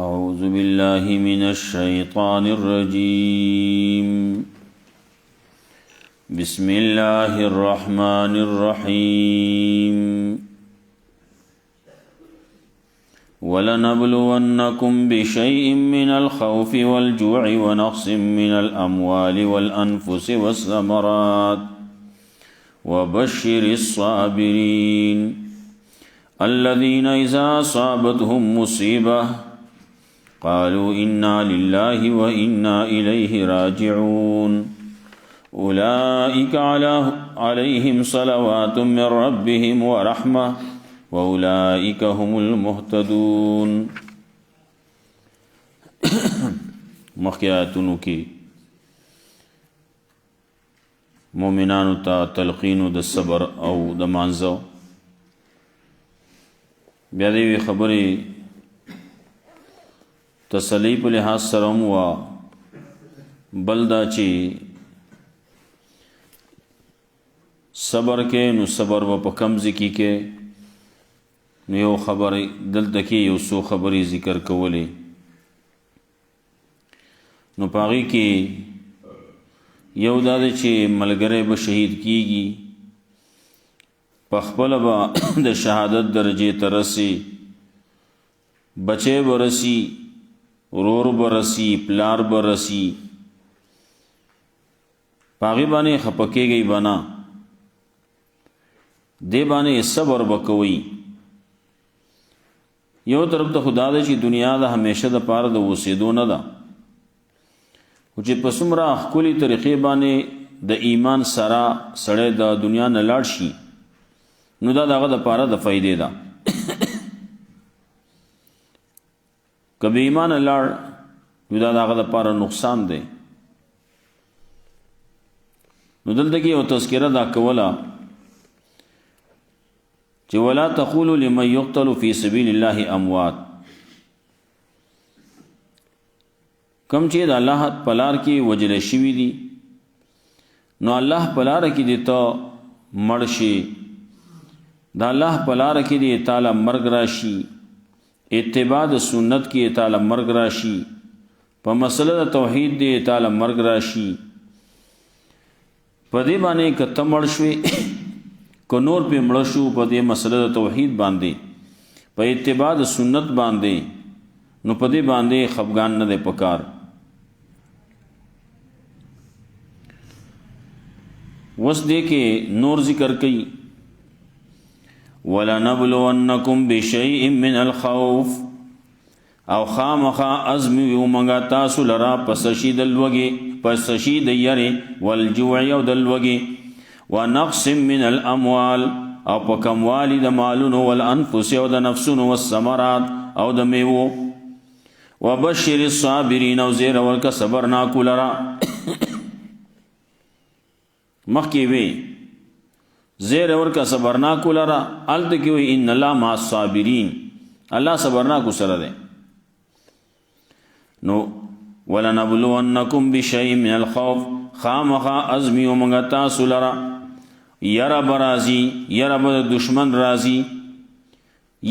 أعوذ بالله من الشيطان الرجيم بسم الله الرحمن الرحيم ولنبلونكم بشيء من الخوف والجوع ونقص من الأموال والأنفس والثمرات وبشر الصابرين الذين إذا أصابتهم مصيبة قالوا إنا لله وإنا إليه راجعون أولئك عليهم صلوات من ربهم ورحمة وأولئك هم المهتدون. مخیاتونو کی مومنانو تا تلقینو د صبر او د مانزو بیا دی خبری تسلی په لحاظ سره و بلدا چې صبر کې نو صبر و په کم ذکی کې نو یو خبر دلته کې یو سو خبري ذکر کولې نو پاغي کې یو دا چې ملګری به شهید کیږي په خپل به د شهادت درجه ترسي بچي ورسي ورور برسی پلار برسی پاغي باندې خپکیږي بنا دی باندې صبر وکوي یو طرف ته خدا دې چې دنیا د همیشه د پاره د وسیدو نه ده او چې پسمرا خولي طریقې باندې د ایمان سره سړی د دنیا نه لاړ شي نو دا دغه د پاره د فائدې ده کبھی ایمان لړ یو دا دغه لپاره نقصان دی نو دلته کې یو تذکرہ دا کوله چې ولا تقولوا لمن يقتل في سبيل الله اموات کم چې د الله پلار کې وجل شوی دي نو الله پلار کې دي ته مړ شي د الله پلار کې دي تعالی مرګ راشي اتباع د سنت کې تعالی مرګ راشي په مسله د توحید دی تعالی مرګ راشي په دې باندې کته مړ شوي کو نور په مړ شو په دې مسله د توحید باندې په اتباع د سنت باندې نو په دې باندې خفغان نه دی پکار وس دې کې نور ذکر کړي وَلَنَبْلُوَنَّكُمْ بِشَيْءٍ مِّنَ الْخَوْفِ او خامخا ازم یو منگا تاسو لرا پسشی دلوگی پسشی دیاری والجوع یو دلوگی ونقص من الاموال او پکموالی د مالونو والانفس یو د نفسونو والثمرات او د میوو وبشر الصابرین او زیر ورکا صبرناکو لرا مخی وی زیر ورکا صبرناکو لرا علت کیوئی ان اللہ مع الصابرین اللہ صبرناکو سر دے نو وَلَنَبْلُوَنَّكُمْ بِشَيْءٍ مِّنَ الْخَوْفِ خامخا ازمی و منگتا سلرا یرا برازی یرا بد دشمن رازی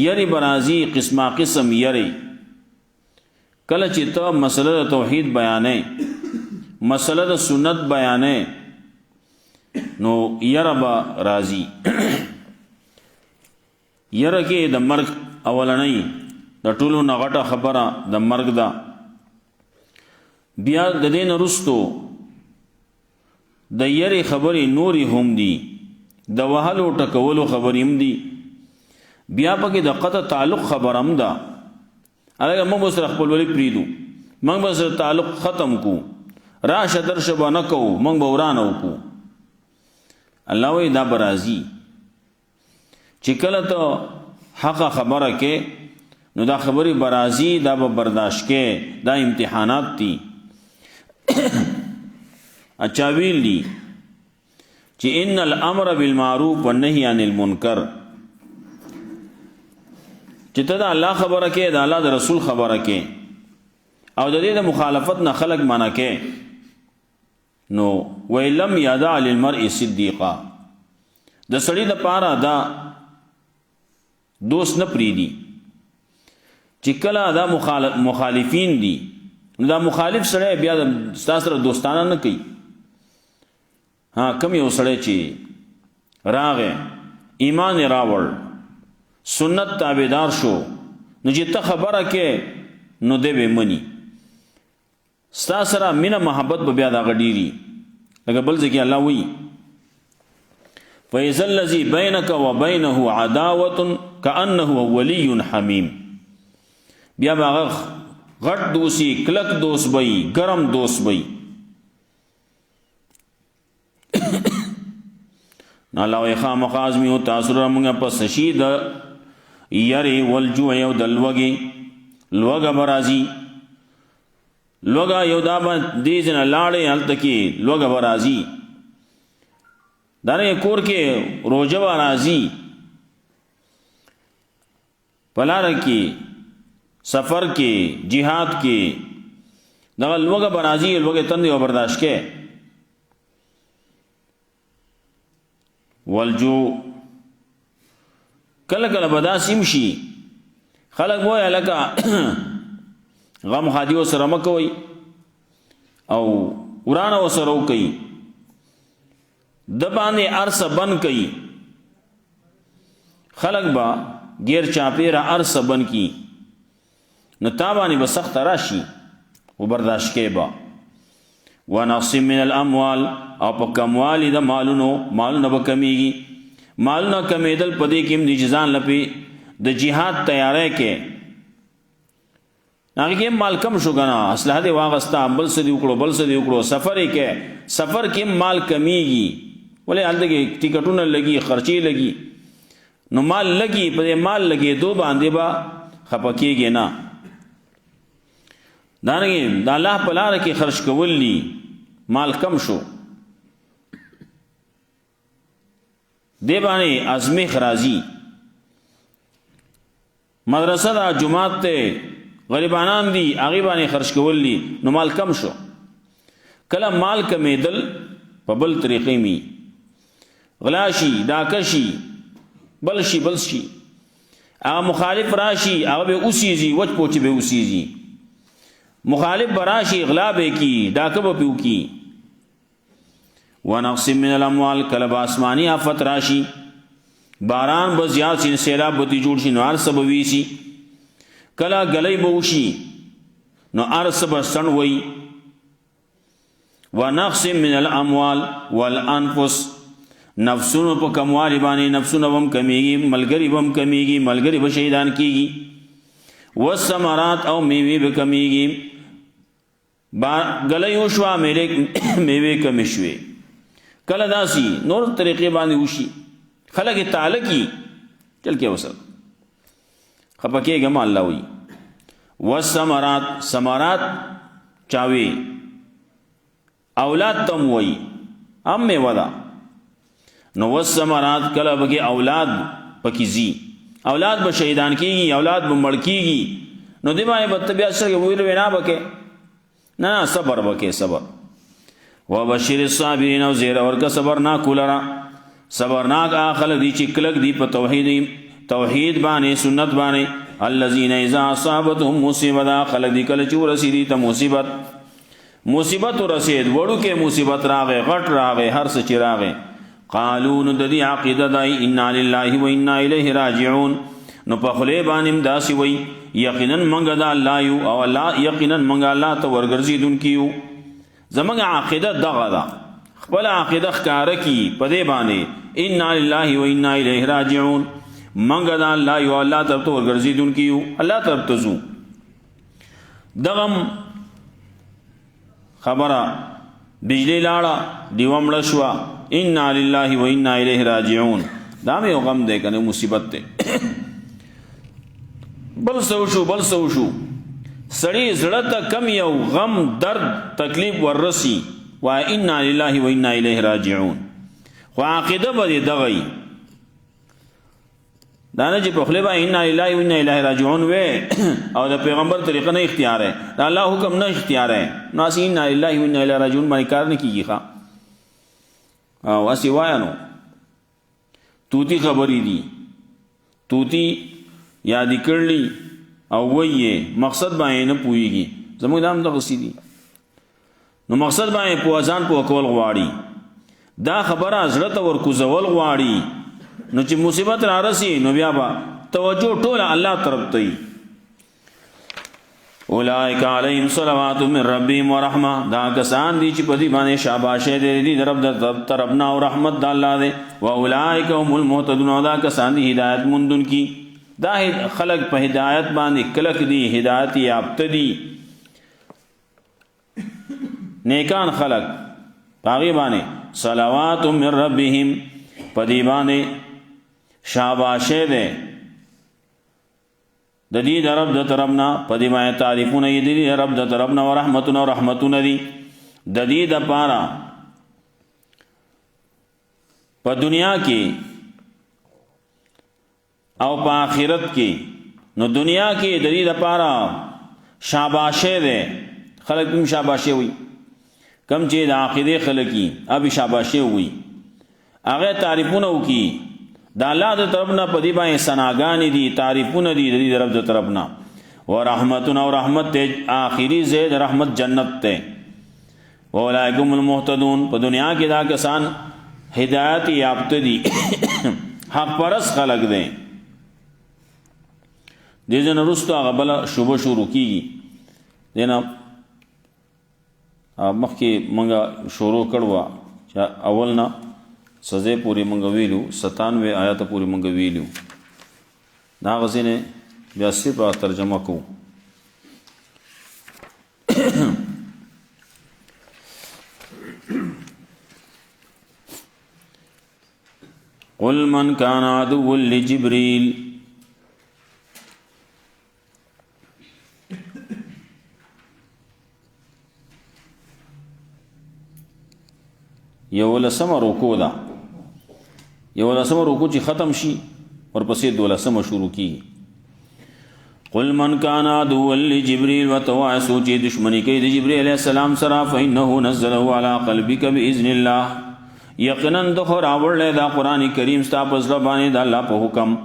یری برازی قسمہ قسم یری کل چیتا مسئلہ توحید بیانے مسئلہ سنت بیانے نو یربا راضی یر کې د مرګ اولنۍ د ټولو نغټه خبره د مرګ دا بیا د دین رستو د یری خبرې نوري هم دي د وهلو ټکولو خبرې هم دي بیا پکې د قطع تعلق خبر هم ده هغه موږ سره خپل ولی پریدو موږ سره تعلق ختم کو راشه درشه باندې کو موږ ورانه وکړو الله وی دا برازی چې کله ته حق خبره کې نو دا خبري برازی دا به برداشت کې دا امتحانات دي اچھا ویلی چې ان الامر بالمعروف والنهي عن المنکر چې ته دا الله خبره کې دا الله د رسول خبره کې او د دې مخالفت نه خلق معنا کې نو ویلم یادع للمرء صدیقا د سړی د پاره دا دوست نه پریدي چې کله دا مخالفین دي نو دا مخالف سړی بیا ستا سره دوستانه نه کوي. کم یو سړی چې راغی ایمان راوړ سنت تابعدار شو نو چې ته خبره کې نو دی به مني ستا سره مینه محبت به بیا دغه ډېري. لکه بل ځای کې الله وایي فإذا الذي بينك وبينه عداوة كأنه ولي حميم. بیا به هغه غټ دوسي کلک دوست بی ګرم دوست بی. نو الله وایي خامخا ازمیو تاسو را مونږه پس شي د یری والجوع یو د لوږه به راځي. لوږه یو دا به دې ځنه لاړې هلته کې لوږه به راځي. دارنګه کور کې روژه به راځي. په لاره کې سفر کې جهاد کې دغه لوږه به راځي. لوږې تندې به برداشت کې. والجوع کله کله به داسې هم شي خلک وایي هلکه غم خادي ورسره مه کوئ او ورانه ورسره وکئ د باندې هر څه بند کوي. خلک به غیر چاپېره هر څه بند کي نو تا باندې به سخته راشي و برداشت کې به. ونقص من الاموال او په کموالي د مالونه به کمیږي. مالونه کمیدل په دې کې هم د ځان لپې د جهاد تیاری کې هغې کې مال کم شو که نه اسلحه دې واغسته بل څه دې وکړو سفر یې کې سفر کې مال کمیږي. ولې هلته کې ټکټونه لګي خرچې لګي نو مال لګي په دې مال لګېدو باندې به خفه کېږي نه. دارنګې د الله په لاره کې خرچ کول دي مال کم شو دې باندې ازمیخ راځي. مدرسه دا جماعت ته غریبانان دي هغې باندې خرچ کول دي نو مال کم شو. کله مال کمیدل په بل طریقې می غلا شي ډاکه شي بل شي هغه مخالف راشي هغه به اوسیږي وچ پوچ به اوسیږي. مخالف براشي غلا به کی ډاکه به پیو کی. ونقص من الاموال کله به آسماني آفت راشي باران به زیات شي سیلاب به جوړ شي نو هر څه به ویسي. کله ګلی به وشي نو هر څه به سڼ وي. ونقص من الاموال والانفس نفسونو په کموالي باندې نفسونه به هم کمیږي ملګري به هم کمیږي ملګري به شهیدان کیږي. والثمرات او میوې به کمیږي. ګلی وشوه میوې کمې شوې. کله داسې نور طریقې باندې وشي خلک یې تعالی کی چل کې وسل خفه کېږم. الله وایي والثمرات ثمرات چاوي اولاد تم وایي هم میوه ده نو والثمرات کله به کې اولاد پکې ځي اولاد به شهیدان کېږي اولاد به مړ کېږي نو دې باندې به ته بیا څرګې ویل وینا به کې نه صبر به کې صبر. وبشر الصابرین او زیر ورکه صبرناکو لرا صبرناک خلک دي چې کلک دي په توحید باندې سنت باندې. الذین اذا اصابتهم مصیبه خلک دي کله چې ورسېدي ته مصیبت ورسېد وړوکې مصیبت راغی غټ راغی هر څه چې راغی قالو نو د دې عقیده دی انا لله و انا الیه راجعون. نو په خولې باندې داسې وایي یقینا موږ د الله یو او الله یقینا موږ الله ته ورګرځېدونکي یو. زموږ عقیده دغه ده خپل عقیده ښکاره کړي په دې باندې انا لله و انا الیه راجعون. موږ د الله یو الله طرف ته ورګرځېدونکي یو الله طرف ته ځو. دغه خبره بجلی لاړه ډیوه مړه شوه انا لله و انا الیه راجعون. دا مې یو غم دی که نه مصیبت دی. بل څه وشو سړی زړه ته کم یو غم درد تکلیف وررسي وایي انا لله و انا الیه راجعون. خو عقیده به دې دغه وي دا نه چې په خولې به انا لله و انا الیه راجعون وې او د پیغمبر طریقه نه اختیار دی د الله حکم نه اختیار دی نو هسې انا لله و انا الیه راجعون باندې کار نه کېږي ښه او هسې وایه نو توتی خبرې دي توتی یادې کړلي او وایي مقصد باندې نه پوهیږي زموږ دام دغه سیدي نو مقصد باندې په ځان په کول غواړي دا خبره زړه ته ورکوزول غواړي نو چې مصیبت را رسي نو بیا به توجه ټول الله طرف ته وي اولئک علیهم صلوات من ربهم ورحمه دا کسان دي چې په دې باندې شاباشه دي د رب د طرفنا او رحمت د الله دی او اولئک هم المهتدون دا کسان دي هدایت مندون کی دا خلق په هدایت باندې کلک دي هدایت یافته دي نیکان خلق پاغي باندې صلوات من ربهم په دې باندې شاباشه ده د دې د رب د طرفنا په دې باندې تعریفونه یې دي رب د طرفنا او رحمتونه دي د دې د پاره په دنیا کې او په آخرت کې نو دنیا کې د دې د پاره شاباشه ده خلک هم شاباشه وي کم چې د عقیده خلکی اب شاباشه وي هغه تعریفونه وکي دا الله د طرفنا په دی باندې ثناګانې دي تعریفونه دي د دې رب د طرفنا او رحمتنا او رحمت ته آخري زید رحمت جنت ته اولئکم المهتدون په دنیا کې دا کسان هدایت یافته دي حق پرس خلق دي دې جن رستو هغه بل شوبه شروع کیږي دینا مخکې منګه شروع کړوا چې اولنا سزے پوری منگا ویلو 97 آیات پوری منگا ویلو نا غزینے 82 پا ترجمہ کو قل من کان عدو لجبریل یو لسم رکو دا یو لسم رکو چې ختم شي ورپسې دولسم شروع کی قل من کان عدوا لجبریل وتواعسو چې دشمنی کوي د جبرئیل علیہ السلام سره فإنه نزله على قلبك بإذن الله یقینا د راوړل دا قران کریم ستا په زړه باندې د الله په حکم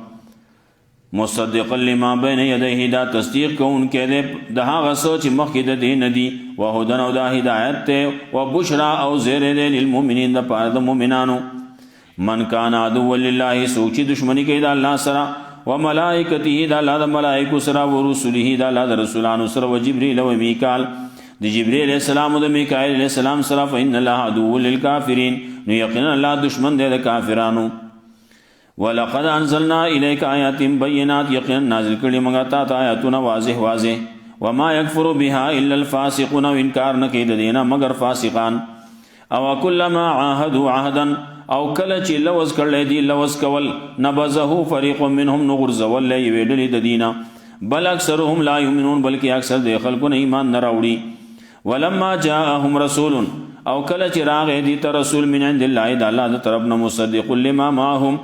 مصدقا لما بین یدیه دا تصدیق کوونکی دی د هغه څه چې مخکې د دې نه دي وهدن او دا هدایت ته وبشرا او زیر دی للمؤمنین د پاره د مؤمنانو من کان عدوا لله سوچ دشمنی کوي د الله سره وملائکته د الله د ملائکو سره او رسوله د الله د رسولانو سره او جبرئیل او میکائیل د جبرئیل علیہ السلام او د میکائیل علیہ السلام سره فإن الله عدو للکافرین نو یقینا الله دشمن دی د کافرانو ولقد انزلنا الیک آیات بینات یقینا نازل کړي موږ ته آیاتونه واضح وما یکفر بها الا الفاسقون انکار نه کوي د دینه مگر فاسقان او کلما عاهدوا عهدا او کله چې لوز کړل دي لوز کول نبذه فريق منهم نغرزول لي ویډل د دینه بل اکثرهم لا یؤمنون بلکې اکثر د خلکو نه ایمان نه راوړي ولما جاءهم رسول او کله چې راغی دي ته رسول من عند الله د الله د طرف نه مصدق لما معهم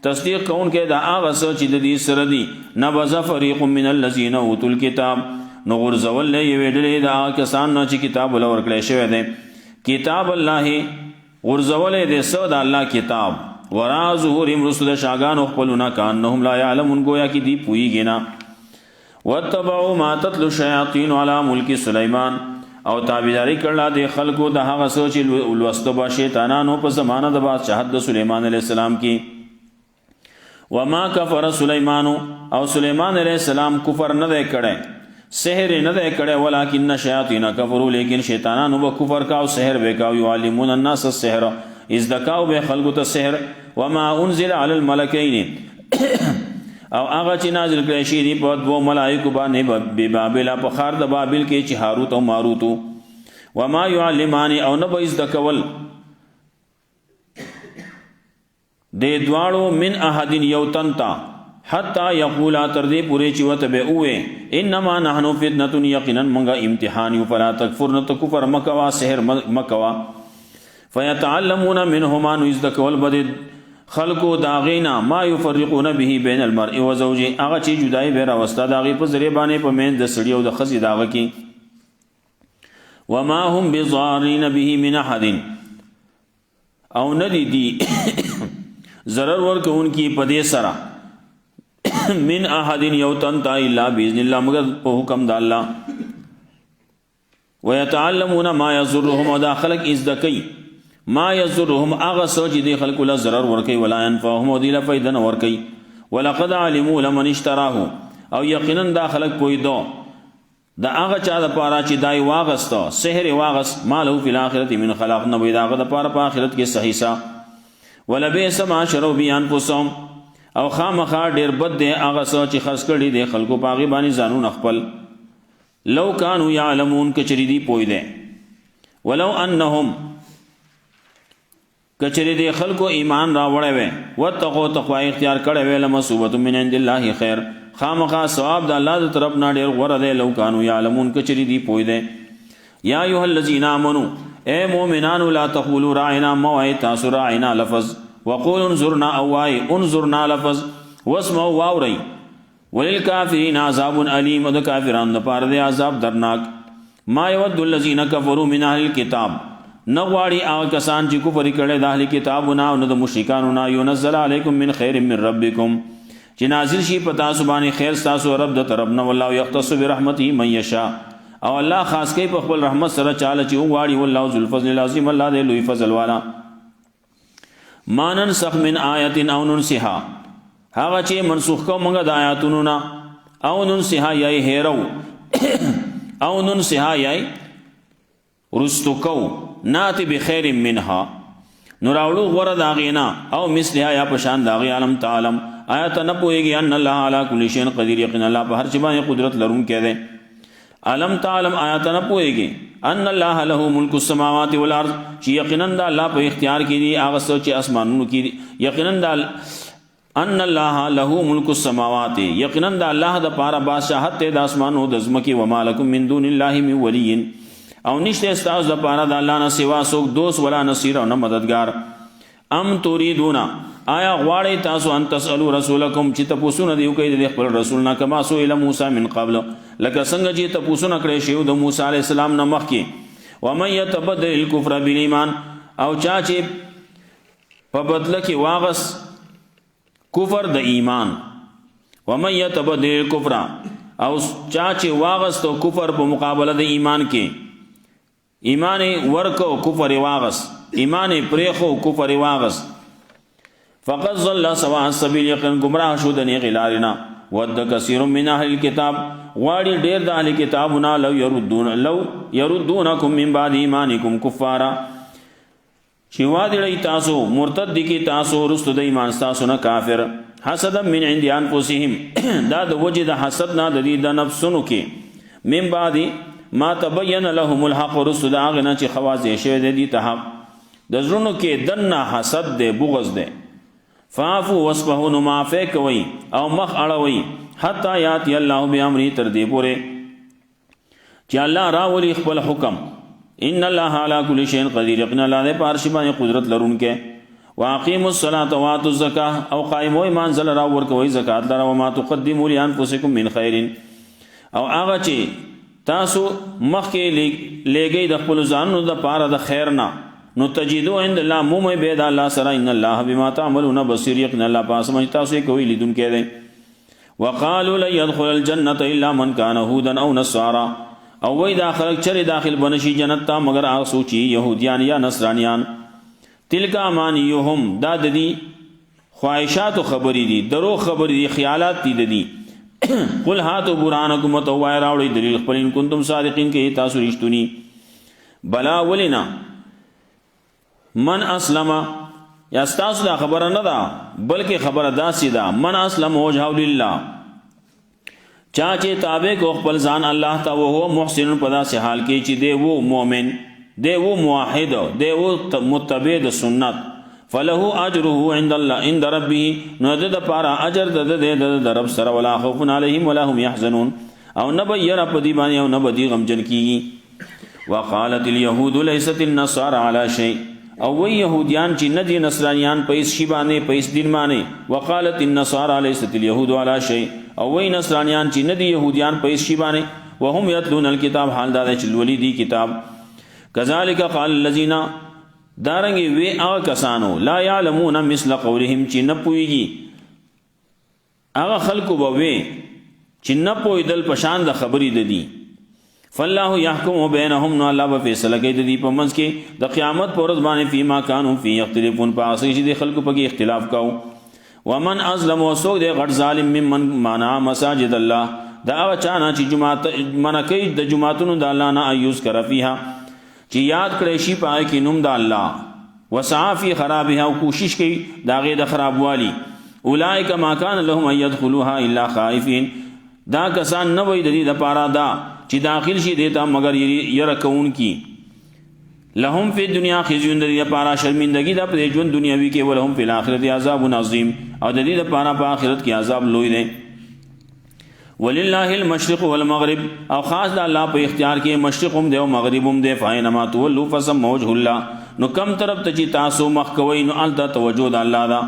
تصدیق کون کې دا هغه څه چې د دې سره دي نبذ فريق من الذين اوتوا الكتاب نغرزول لي ویډل دا کسان نه چې کتاب ولور کړی شوی دی کتاب الله غرزول دې سو د الله کتاب ورا ظهورهم رسل شاگان خپلنا کانهم لا يعلمون گویا کی دی پویږي نه وتبعوا ما تتلو الشياطين على ملك سليمان او تابعداري کړل د خلکو د هغه سوچ ولوستو با شیطانانو په زمانه د بادشاہت د سليمان عليه السلام کې وما كفر سليمان او سليمان عليه السلام کفر نه کړي سحر نه ده کړه ولکن شیاطین کفروا لیکن شیطانانو به کفر کا او سحر وکاو یعلمون الناس السحر اذ ذکاو به خلق ته سحر وما انزل على الملكين او هغه چې نازل کړی شي دی په دوه ملائکه باندې به بابل په خار د بابل کې چې هاروت او ماروت وما يعلمان او نه به ذکول د دوالو من احد یوتنتا حتی یقولا تردی پوری چوت بے اوے انما نحنو فتنة یقینا منگا امتحان یو فلا تکفر نتکفر مکوا سحر مکوا فیتعلمون منهما نوزدکول بدد خلقو داغینا ما یفرقون به بین المرء و زوجی آغا چی جدائی بیرا وستا داغی پا ذریبانے پا مین د سڑی و د خزی داغا کی وما هم بضارین به من احد او ندی دی ضرر ورکون کی پدے سرا من احد یوتن تا الا باذن الله مگر په حکم د الله ويتعلمون ما يضرهم ودا خلق ازدکی ما يضرهم اغه سوچ دي خلق له ضرر ورکی ولا ينفعهم ودي له فائدہ ورکی ولقد علموا لمن اشتراه او یقینا دا خلق کوئی دو دا هغه چا د پاره چې دای واغسته سحر واغس مالو فی الاخرته من خلاق نو دا هغه د پاره په آخرت کې صحیح سا ولبئس ما شروا بیان پوسوم او خامخا ډیر بد دی هغه سوچ خرڅ کړي دی خلکو پاغي باندې ځانو خپل لو کانوا یعلمون کچری دی پوی دی ولو انهم کچری دی خلکو ایمان را وړې وې وتقوا تقوا اختیار کړې وې لمصوبه من عند الله خیر خامخا ثواب د الله د طرف نه ډیر غوړه دی لو کانوا یعلمون کچری دی پوی دی یا ایها الذین آمنوا اے مومنان لا تقولوا راعنا موای تاسو راعنا لفظ وقولوا انظرنا اوای انظرنا لفظ واسمعوا واوري وللکافرین عذاب علیم د کافرانو لپاره دی عذاب درناک ما یود الذین کفروا من اهل الكتاب نغواړي هغه کسان چې کفر کړي د اهل کتابونو او د مشرکانو نه ينزل علیکم من خیر من ربکم چې نازل شي په تاسو باندې خیر تاسو رب د طرف نه والله یختص برحمته من یشاء او الله خاص کوي په خپل رحمت سره چاله چې وغواړي والله ذو الفضل العظیم الله دې لوی فضل والا ما ننسخ من آیت او ننسها هغه چې منسوخ کو موږ د آیاتونو نه او ننسها یای هیرو او ننسها یای رستو کو ناتی بخیر منها نراولو غره داغینا او مثلها یا پشان داغی عالم تعالم آیات نه پوهیږي ان الله علی کل شیء قدیر یقینا الله په هر څه باندې قدرت لرونکی دی علم تعلم آیات نه پوهیږي ان الله له ملک السماوات والارض چې یقینا د الله په اختیار کې دی هغه څه چې اسمانونو کې دی یقینا د ان الله له ملک السماوات یقینا د الله د پاره بادشاہت د اسمانو د زمکي و مالکم من دون الله من ولی او نشته استاذ د پاره د الله نه سوا څوک دوست ولا نصير او نه مددگار ام تريدون آیا غواړی تاسو ان تسالو رسولکم چې تاسو نه دیو کوي د خپل رسول نه کما سو اله موسی من قبل لکه څنګه چې تاسو نه کړی شی د موسی علی السلام نه مخکې و من يتبدل الكفر بالایمان او چا چې په بدله کې واغس کفر د ایمان و من يتبدل الكفر او چا چې واغس تو کفر په مقابله د ایمان کې ایمان ورکو کفر واغس ایمان پریخو کفر واغس فقط ظل سواء السبيل یقین گمراه شو د نیغ لارنا ود کثیر من اهل الكتاب غواړي ډیر د اهل کتابونه لو يردونکم من بعد ایمانکم کفارا چې وادي تاسو مرتد کی تاسو رستو د ایمان تاسو نه کافر حسد من عند انفسهم دا د وجه د حسد نه د دې د نفسونو کې من بعد ما تبين لهم الحق رستو د هغه نه چې خوازې شوی د دې ته حق د زړونو کې دنه حسد دی بغض دی فعفو وصفحو نمافه کوي او مخ اړوي حتی یاتی الله بامری تر دې پورې چې الله راولي خپل حکم ان الله علی کل شیء قدیر یقینا الله دې په هر شی باندې قدرت لرونکی واقیموا الصلاة واتوا الزکاة او قائموا ایمان زل را ورکوي زکات لره وما تقدموا لانفسکم من خیر او هغه چې تاسو مخکې لګي د خپل ځانونو د پاره د خیر نه نو تجدو عند الله مومه بيد الله سره ان الله بما تعملون بصير يقين الله پاس مې تاسو کوي لیدون کې دي وقالوا لا يدخل الجنه الا من كان هودا او نصارى او وای داخل چر داخل بنشي جنت ته مگر هغه سوچي يهوديان یا نصرانيان تلک امانيهم دا د دي خواهشات خبرې دي درو خبرې دي خیالات دي قل هاتوا برهانكم وتوای راوړي دلیل خپل ان کنتم صادقین کې تاسو رښتونی بلا ولنا من اسلم یا استاسو دا خبره نه ده بلکې خبره داسې ده من اسلم وجهه لله چا چې تابع کو خپل ځان الله ته او هو محسن په داسې حال کې چې دی وو مؤمن دی وو موحد دی وو متبع د سنت فله اجره عند الله عند ربه نو د پاره اجر د رب سره ولا خوف علیهم ولا هم يحزنون او نبیر په دی باندې او نبدی غمجن کیږي وقالت اليهود ليست النصارى على شيء او وی یهودیان چې ندي نصرانیان په هیڅ شی باندې په هیڅ دین باندې وقالت النصارى ليست اليهود على شيء او وی نصرانیان چې ندي يهودیان په هیڅ شی باندې وهم يتلون الكتاب حال دا چې ولولي دي کتاب كذلك قال الذين دارنګي وی هغه کسانو لا يعلمون مثل قولهم چې نه پويږي هغه خلکو به وی چې نه پوهېدل په شان د خبرې د دي. فالله يحكم بينهم، نو الله به فیصله کوي د دې په منځ کې د قیامت په ورځ باندې فيما كانوا فيه يختلفون، په هغه چې د خلکو پکې اختلاف کاوه. ومن ازلم، وسوک دی غټ ظالم ممن منع مساجد الله، دا هغه چا نه چې جماعت منع کوي د جماعتونو د الله نه ایوز کړه فيها، چې یاد کړی شي په هغې کې نوم د الله، وسعى في خرابها، او کوشش کوي د هغې د خرابوالي. اولئک ما کان لهم ان يدخلوها الا خائفین، دا کسان نه وي د دې دپاره دا چې داخل شي دیتا مگر یره کوونکي. لهم فی الدنیا خزي، د دې دپاره شرمندګي ده په ژوند دنیاوي کې، ولهم فی الاخرة عذاب عظیم، او د دې دپاره په آخرت کې عذاب لوی دی. ولله المشرق والمغرب، او خاص د الله په اختیار کې مشرق هم دی او مغرب هم دی. فاینما تولوا فثم وجه الله، نو کم طرف ته چې تاسو مخ کوئ نو هلته توجه د الله ده،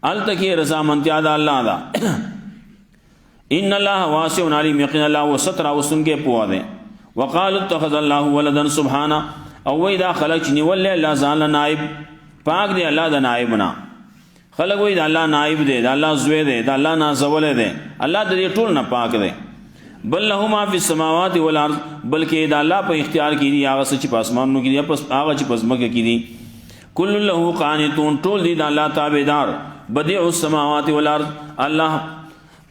هلته کې رضامندتیا د الله ده. ان الله واسع علیم، یقینا الله وسط راوستونکی پوه دی. وقالوا اتخذ الله ولدا سبحانه، او وی دا خلق چې نیول الله ځان نائب، پاک دی الله د نائب نه. خلق وی دا الله نائب دی، دا الله زوی دی، دا الله نازولی دی، الله د دې ټول نه پاک دی. بل له ما فی السماوات والارض، بلکې دا الله په اختیار کې دي هغه څه چې په اسمانونو کې دي، هغه چې په ځمکه کې دي. کل له قانتون، ټول دي د الله تابعدار. بدیع السماوات والارض، الله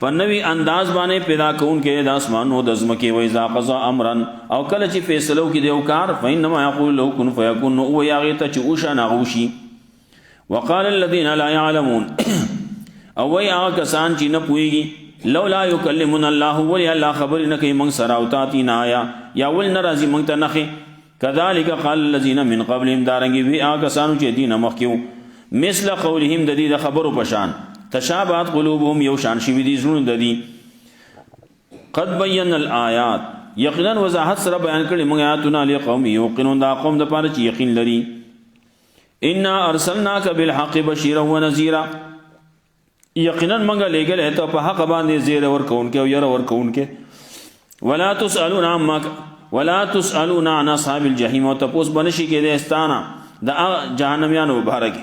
په نوی انداز باندې پیدا کوونکی د اسمانونو د ځمکې. و اذا قضا امرا، او کله چې فیصله وکړي د یو کار، فانما یقول له کن فیکون، نو وایي هغې ته چې اوشه نه هغه وشي. وقال الذين لا يعلمون، او وایي هغه کسان چې نه پوهېږي، لولا یکلمنا الله، ولې الله خبرې نه کوي موږ سره، او تاتینا آیا، یا ولې نه راځي موږ ته نښې. کذلک قال الذين من قبلهم، دارنګې وي هغه کسانو چې دې نه مخکې وو، مثل قولهم، د دې د خبرو په شان. تشابهت قلوبهم، یو شان شوي دي زړونه د دي. قد بینا الآیات، یقینا وضاحت سره بیان کړي موږ آیاتونه لقوم یوقنون، دا قوم دپاره چې یقین لري. انا ارسلناک بالحق بشیرا ونذیرا، یقینا موږ لېږلی ته په حق باندې زیری ورکوونکی او یره ورکوونکی. ولا تسألون عن اصحاب الجحیم، او تپوس به نشي کېدی ستانه د جهنمیانو مبارک.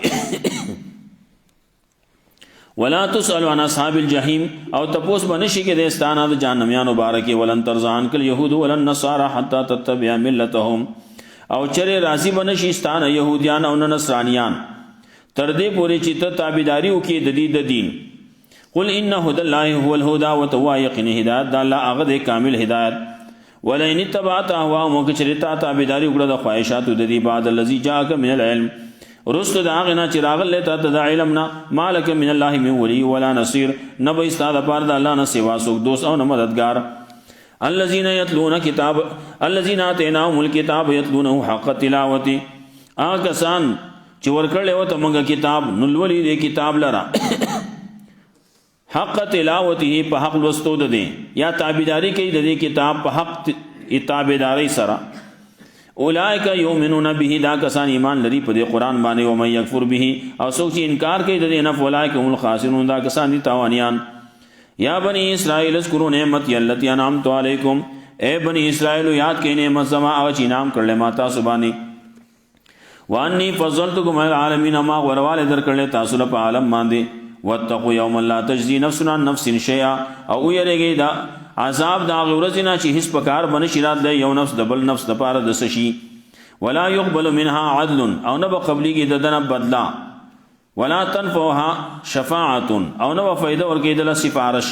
ولا تسألوا عن اصحاب الجحیم، او تپوس به نشي کېدی ستانه د جهنمیانو مبارک. ولن ترضى عنک اليهود ولا النصارى حتى تتبع ملتهم، او چرې راضي به نشي ستانه یهودیان او نصرانیان تر دې پورې چې ته تابعداري وکړې د دې د دین. قل ان هدى الله هو الهدى، وتوا یقین هدایت د الله هغه دی کامل هدایت. ولئن اتبعت اهواهم، که چرې تا تابعداري وکړه د خواهشاتو د دې، بعد الذي جاءك من العلم، رستو د هغې نه چې راغلی تا ته د علم نه، ما لک من الله من ولی ولا نصیر، نه به ستا دپاره د الله نه سوا څوک دوست او نه مددګار. الذين آتيناهم الكتاب يتلونه حق تلاوته، هغه کسان چې ورکړلی ورته موږ کتاب، نو لولي دې کتاب لره حق تلاوته، په حق لوستو د دې، یا تابعداري کوي د دې کتاب په حق تابعدارۍ سره. اولئک یؤمنون به، دا کسان ایمان لري په دې قرآن باندې. ومن یکفر به، او څوک چې انکار کوي د دې نه، فاولئک هم الخاسرون، دا کسان دي تاوانیان. یا بنی اسرائیل اذکروا نعمتی التي انعمت علیکم، اے بنی اسرائیل یاد کړئ نعمت زما هغه چې انعام کړلی ما تاسو باندې. وانی فضلتکم علی العالمین، ما غوروالی درکړلی تاسو له په عالم باندې. واتقوا یوما لا تجزی نفس عن نفس شیئا، او ویریږئ دا عذاب د هغې ورځې نه چې هېڅ په کار به نشي راتلی یو نفس د بل نفس دپاره د څه شي. ولا یقبل منها عدل، او نه به قبلیږي د ده نه بدله. ولا تنفعها شفاعت، او نه به فایده ورکېدله سفارش.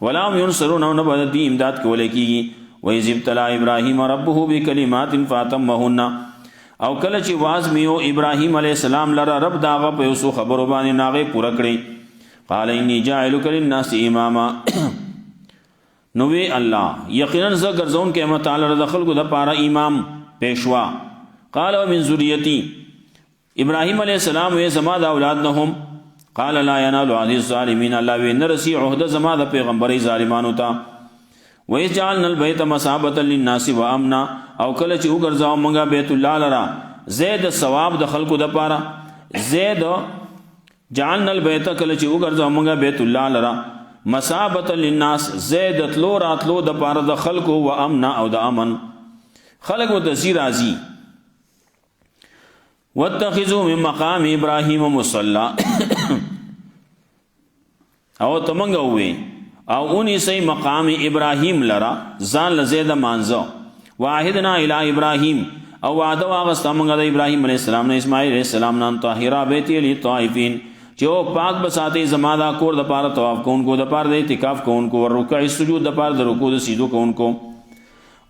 ولا هم ینصرون، او نه به د دې امداد کولی کېږي. وإذ ابتلى ابراهیم ربه بکلمات فاتمهن، او کله چې وازمیو ابراهیم علیه السلام لره رب د هغه په یو څو خبرو باندې نه هغې پوره کړې. قال انی جاعلک للناس اماما، نو وی الله یقینا زه ګرځونکی یم تعالی د خلکو دپاره امام، پیشوا. قال ومن ذریتی، ابراهیم علیه السلام وی زما د اولاد نه هم. قال لا ینال عهد الظالمین، الله وی نه رسی عهده زما د پیغمبرۍ ظالمانو ته. وإذ جعلنا البيت مثابة للناس وامنا، او کله چې وګرځاو موږ بیت الله لره زید ثواب د خلکو دپاره. زید جعلنا البيت، کله چې وګرځاو موږ بیت الله لره مثابة للناس، زید تلو راتلو دپاره د خلکو، و امنا، او د امن. خلک ورته ځي راځي. واتخذوا من مقام ابراهیم مصلی، او تمنګ وې او اونې سي مقام ابراهیم لرا ځان لزید مانزو واحدنا الی ابراهیم او وعده واغسته موږ د ابراهیم علیه السلام نه اسماعیل علیه السلام نه طاهرا بیت للطائفین چې او پاک بساته زما دا کور د پاره طواف کوونکو د پاره د اعتکاف کوونکو او رکوع سجود د پاره د رکوع د سجدو کوونکو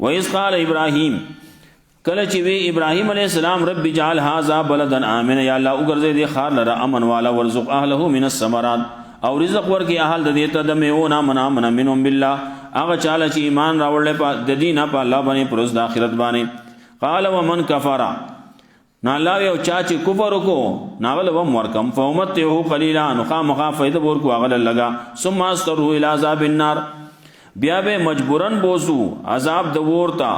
و اذ قال ابراهیم کله چې وی ابراهیم علیه السلام رب اجعل هذا بلدا امنا یا الله وګرځي د خار لره امن والا ورزق اهله من الثمرات او رزق ورکی اهل د دې ته د میوه نه منا منهم بالله هغه چاله چې ایمان راوړل په د دینه په الله باندې پروز د آخرت باندې قال ومن كفر نا الله یو چا چې کفر وکړو ناغل و مرکم فومته قليلا نخا مخافید ورکو هغه لگا ثم استروا الى عذاب النار بیا به مجبورن بوزو عذاب د ورتا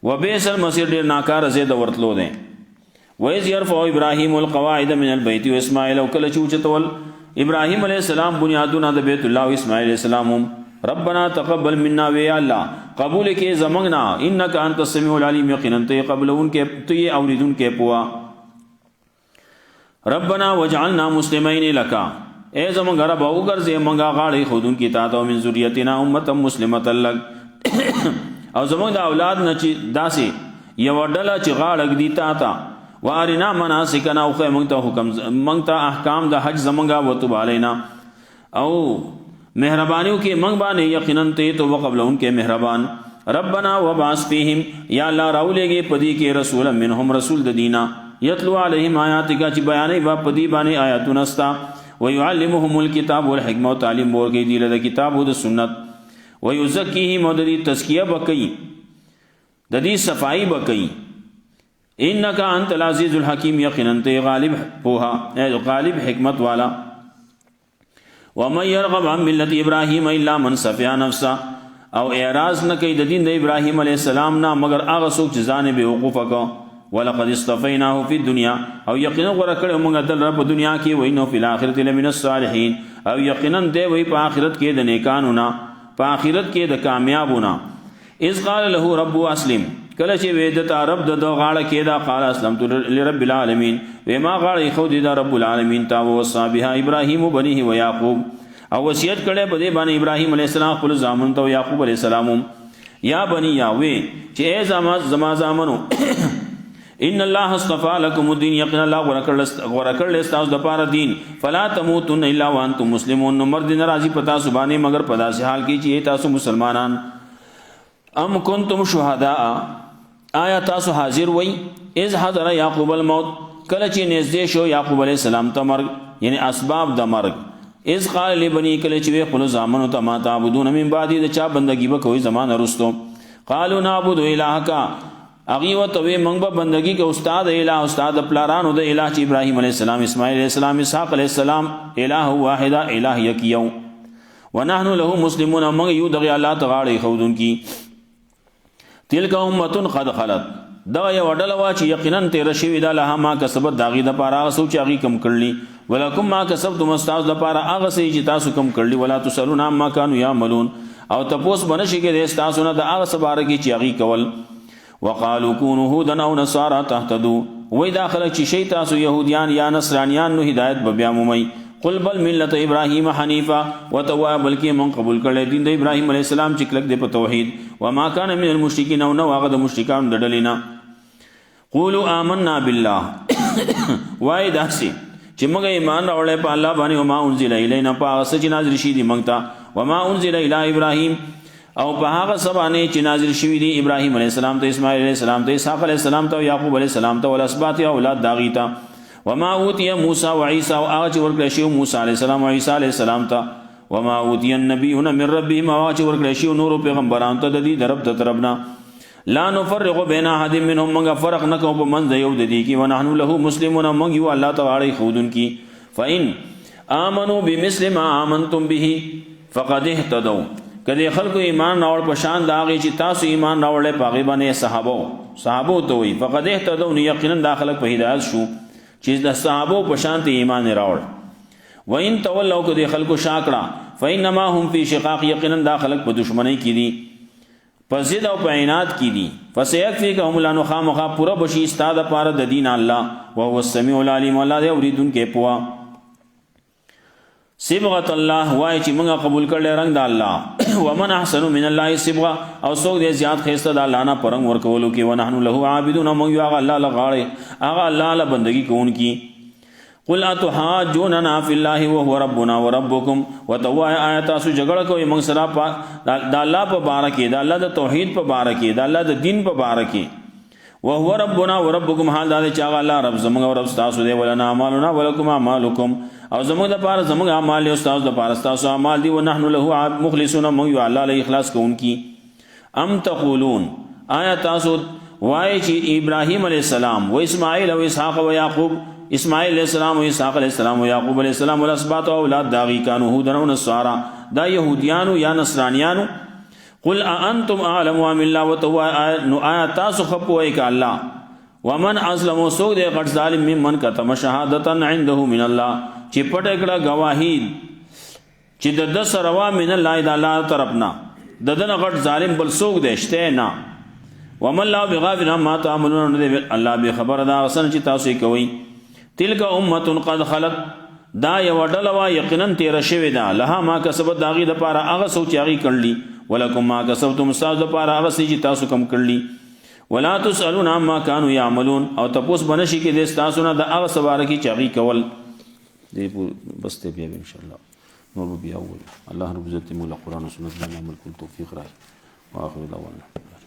وبئس المصير ډیر ناکار زید ورتلو دي وإذ يرفع ابراهيم القواعد من البيت واسماعيل وكل چوچتول ابراهيم عليه السلام بنیادونه د بیت الله او اسماعیل علیہ السلام ربنا تقبل منا ويا الله قبول کې زمنګنا انك انت السميع العليم یقینا ته قبلون کې ته اوریدون کې پوا ربنا وجعلنا مسلمين لك اے زمنګ رب او ګرځې منګه غاړي خودون کې تا ته من ذریتنا امه مسلمه لك او زمنګ د اولاد نه چې داسې یو ډله چې غاړه دی تا ته وارنا مناسکنا او موږ ته حکم موږ ته احکام د حج زمنګا وتب علینا او مهربانیو کې موږ باندې یقینا ته تو قبلون کې مهربان ربنا وبعث فيهم یا الله راولېږي پدې کې رسول منهم رسول د دینا یتلو علیهم آیاتک چې بیانې با پدې باندې آیاتونه استا ويعلمهم الكتاب والحکمت او تعلیم ورکړي دی له کتاب او د سنت ويزکیهم او د تزکیه وکړي د دې صفائی وکړي انك انت العزيز الحكيم یقینا ته غالب پوها غالب حکمت والا ومن يرغب عن ملة ابراهيم الا من سفيا نفسه او اعراض نه کوي د دین د ابراهيم عليه السلام نه مگر هغه څوک چې ځان به وقوف وکړه ولقد اصطفيناه في الدنيا او یقینا غره کړه موږ د رب دنیا کې وینو په آخرت لمن الصالحين او یقینا دی وی په آخرت کې د نیکانو نه په آخرت کې د کامیابونه اذ قال له رب اسلم کله چې وېدت رب د غاړه کې دا قال اسلمت لرب العالمین وما غاړه خو دې دا رب العالمین تا وصى بها ابراهيم وبنيه ويعقوب او وصیت کړه په دې باندې ابراهيم عليه السلام خپل زامن ته يعقوب عليه السلام یا بني یا وې چې ای زما زامنو ان الله اصطفى لكم الدين یقینا الله ورکړل استاس د پاره دین فلا تموتن الا وانتم مسلمون مرد ناراضي پتا سبحانه مگر پدا سه حال کې چې تاسو مسلمانان ام کنتم شهداء آیا تاسو حاضر وای اذ حضر یعقوب الموت کله چې نږدې شو یعقوب علیہ السلام ته مرګ یعنی اسباب د مرګ اذ قال لبني کله چې خپل زامنو ته ما تعبدون من بعد د چا بندگی وکوي زمانه رستو قالوا نعبد الهک اغي وتوي موږ به بندگی کې استاد الہ استاد پلارانو د الہ چې ابراهيم عليه السلام اسماعیل عليه السلام اسحاق عليه السلام الہ واحد الہ یکیو ونحن له مسلمون موږ یو د الله تعالی خودون کی تلک امه قد خلت دا یو ډله وا چې یقینا تیر شوی د الله ما کسبت داغي د پاره سوچ هغه کم کړلی ولکم ما کسبتم استاذ د پاره هغه چې تاسو کم کړلی ولا تسلون ما كانوا يعملون او تاسو بنشي کې د تاسو نه د هغه سباره کې چې هغه کول وقالوا كونوا هودا او نصارى تهتدوا وې داخله چې شي تاسو يهوديان یا نصرانيان نو هدايت به بیا مومي قل بل ملت ابراهيم حنيفا وتوا بلکې من قبول کړل دین د ابراهيم عليه السلام چې کلک د په توحید وما كان من المشركين او نو هغه د مشرکان د ډلینا قولوا آمنا بالله وای داسي چې موږ ایمان راوړل په الله باندې او ما انزل الینا په هغه چې نازل شي دي موږ ته وما انزل الی ابراهيم او په هغه سبانه چې نازل شوی دی ابراهيم عليه السلام ته اسماعیل عليه السلام ته اسحاق عليه السلام ته یعقوب عليه السلام ته ول اسباط اولاد داغیتا وما اوتی موسی و عیسی او هغه چې ورکړل شو موسی عليه السلام او عیسی عليه السلام ته وما اوتی النبیون من ربهم او هغه چې ورکړل شو نور پیغمبرانو ته د دې درب ته طرفنا لا نفرق بین احد منهم موږ فرق نه کوو په منځ یو د دې کې ونحن له مسلمون موږ یو الله تعالی خودن کی فإن آمنوا بمثل ما آمنتم به فقد اهتدوا کله خلکو ایمان راوړ په شان داږي چې تاسو ایمان راوړل پاغي باندې صحابه ته وي فقد اهتدوا یقینا داخله په هدایت شو چې د صحابه په شان ته ایمان راوړ وین تولوا کله خلکو شاکړه فإنما هم فی شقاق یقینا داخله په دشمنی کې دي فزید او پاینات کی دی فسیکفیکهم لانو خامخا پورا بشی استاد پاره د دین الله او هو السمیع العلیم الله دې اوریدون کې پوا صبغت الله وای چې موږ قبول کړل رنگ د الله ومن احسن من الله صبغه او څوک دې زیات خسته د الله نه پرنګ ورکولو کې ونحن له عابدون موږ یو الله لغاړي هغه الله له بندگی کوونکی قل اتحاجوننا فی الله وهو ربنا وربکم وتوا آیات سو جګړه کوي موږ سره د الله په باره کې د الله د توحید په باره کې د الله د دین په باره کې وهو ربنا وربکم حال دا چې هغه الله رب زموږ او رب تاسو دی ولنا اعمالنا ولکم اعمالکم او زموږ د پاره زموږ اعمال او تاسو د پاره تاسو اعمال دي ونحن له مخلصون موږ الله له اخلاص کوونکی ام تقولون آیا تاسو وای چې ابراهیم علیه السلام و اسماعیل او اسحاق و یعقوب اسماعیل علیہ السلام و اسحاق علیہ السلام و یعقوب علیہ السلام والاسباط و اولاد داغی کانو هودن و نصارا دا یهودیانو یا نصرانیانو قل انتم اعلم ام الله وتوا نو آیا تاسو خپوي ک الله ومن ازلم سوق دے غټ ظالم ممن کتم شهادتا عنده من الله چې پټ کړه گواهی چې د 10 روا من الله د الله طرفنا ددن غټ ظالم بل سوق دے شته نه ومن لا بغافل ما تعملون الله به خبر دا غسن چې تاسو کوي تلک امه قد خلت دا یو ډلوا یقینا تیر شوی دا لها ما کسبت داغي د پاره هغه سوچ هغه کړلی ولکم ما کسبتم استاد د پاره هغه چې تاسو کم کړلی ولا تسالون عما كانوا يعملون او تاسو بنشي کې د تاسو نه د هغه سواره کې چاغي کول دې بس ته بیا ان شاء الله نور بیا اول الله رب عزت مولا قران او سنت باندې عمل کول توفیق راي واخر دعوانا